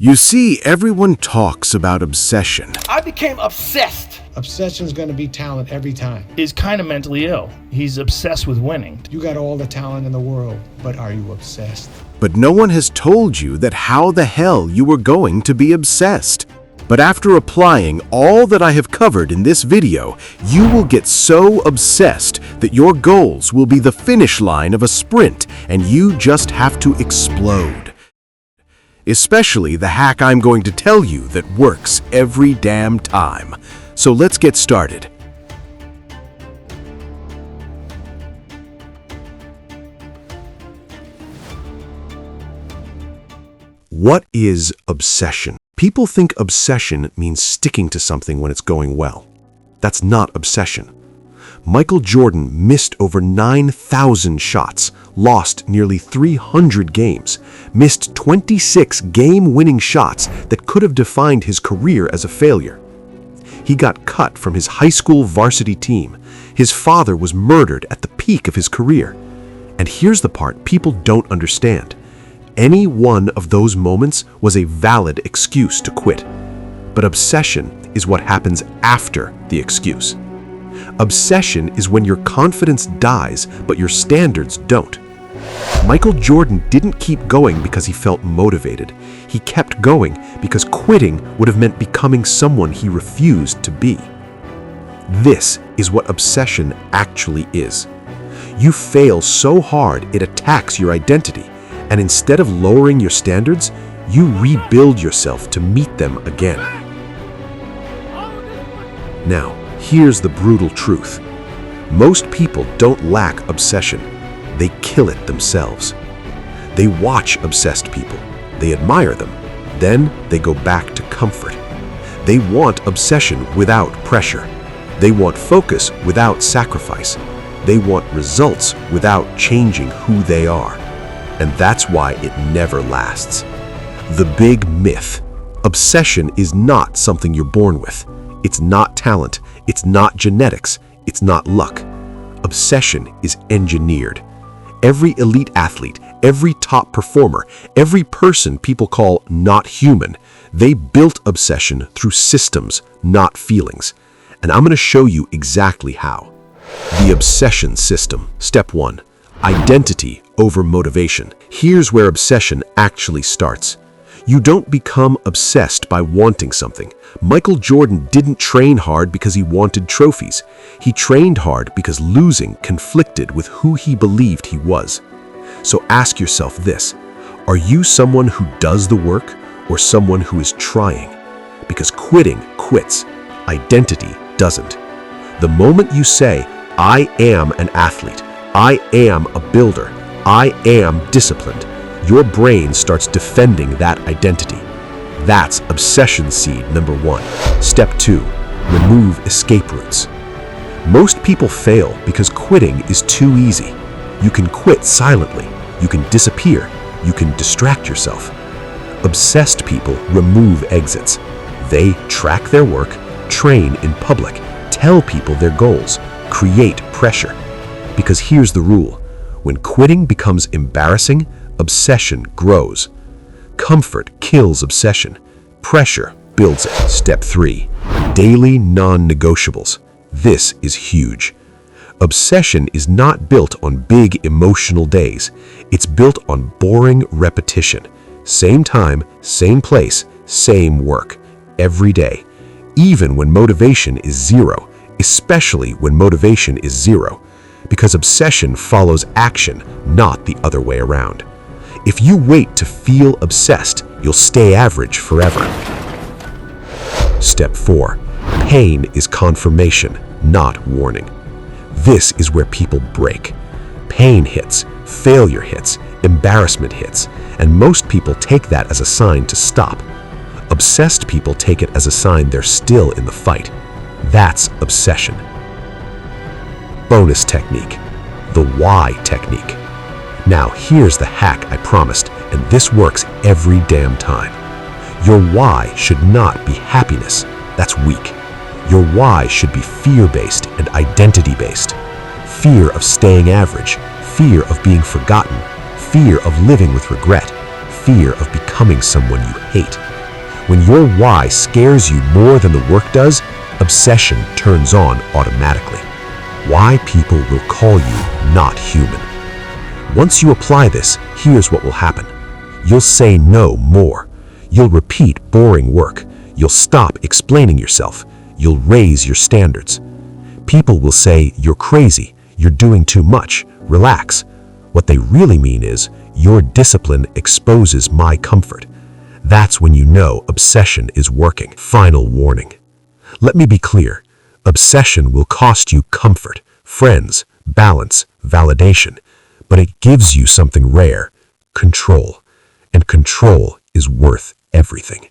You see, everyone talks about obsession. I became obsessed. Obsession's gonna be talent every time. He's kind of mentally ill. He's obsessed with winning. You got all the talent in the world, but are you obsessed? But no one has told you that how the hell you were going to be obsessed. But after applying all that I have covered in this video, you will get so obsessed that your goals will be the finish line of a sprint and you just have to explode. Especially the hack I'm going to tell you that works every damn time. So let's get started. What is obsession? People think obsession means sticking to something when it's going well. That's not obsession. Michael Jordan missed over 9,000 shots, lost nearly 300 games, missed 26 game-winning shots that could have defined his career as a failure. He got cut from his high school varsity team. His father was murdered at the peak of his career. And here's the part people don't understand. Any one of those moments was a valid excuse to quit. But obsession is what happens after the excuse. Obsession is when your confidence dies, but your standards don't. Michael Jordan didn't keep going because he felt motivated. He kept going because quitting would have meant becoming someone he refused to be. This is what obsession actually is. You fail so hard it attacks your identity, and instead of lowering your standards, you rebuild yourself to meet them again. Now, here's the brutal truth. Most people don't lack obsession. They kill it themselves. They watch obsessed people. They admire them. Then they go back to comfort. They want obsession without pressure. They want focus without sacrifice. They want results without changing who they are. And that's why it never lasts. The big myth. Obsession is not something you're born with. It's not talent. It's not genetics. It's not luck. Obsession is engineered. Every elite athlete, every top performer, every person people call not human, they built obsession through systems, not feelings. And I'm going to show you exactly how. The obsession system. Step 1. Identity over motivation. Here's where obsession actually starts. You don't become obsessed by wanting something. Michael Jordan didn't train hard because he wanted trophies. He trained hard because losing conflicted with who he believed he was. So ask yourself this: are you someone who does the work or someone who is trying? Because quitting quits. Identity doesn't. The moment you say, "I am an athlete, I am a builder, I am disciplined," your brain starts defending that identity. That's obsession seed number 1. Step 2. Remove escape routes. Most people fail because quitting is too easy. You can quit silently. You can disappear. You can distract yourself. Obsessed people remove exits. They track their work, train in public, tell people their goals, create pressure. Because here's the rule. When quitting becomes embarrassing, obsession grows. Comfort kills obsession. Pressure builds it. Step 3. Daily non-negotiables. This is huge. Obsession is not built on big emotional days. It's built on boring repetition. Same time, same place, same work. Every day. Even when motivation is zero. Especially when motivation is zero. Because obsession follows action, not the other way around. If you wait to feel obsessed, you'll stay average forever. Step 4. Pain is confirmation, not warning. This is where people break. Pain hits, failure hits, embarrassment hits, and most people take that as a sign to stop. Obsessed people take it as a sign they're still in the fight. That's obsession. Bonus technique. The why technique. Now here's the hack I promised, and this works every damn time. Your why should not be happiness. That's weak. Your why should be fear-based and identity-based. Fear of staying average, fear of being forgotten, fear of living with regret, fear of becoming someone you hate. When your why scares you more than the work does, obsession turns on automatically. Why people will call you not human. Once you apply this, here's what will happen. You'll say no more. You'll repeat boring work. You'll stop explaining yourself. You'll raise your standards. People will say, "You're crazy. You're doing too much. Relax." What they really mean is, "Your discipline exposes my comfort." That's when you know obsession is working. Final warning. Let me be clear. Obsession will cost you comfort, friends, balance, validation, but it gives you something rare, control. And control is worth everything.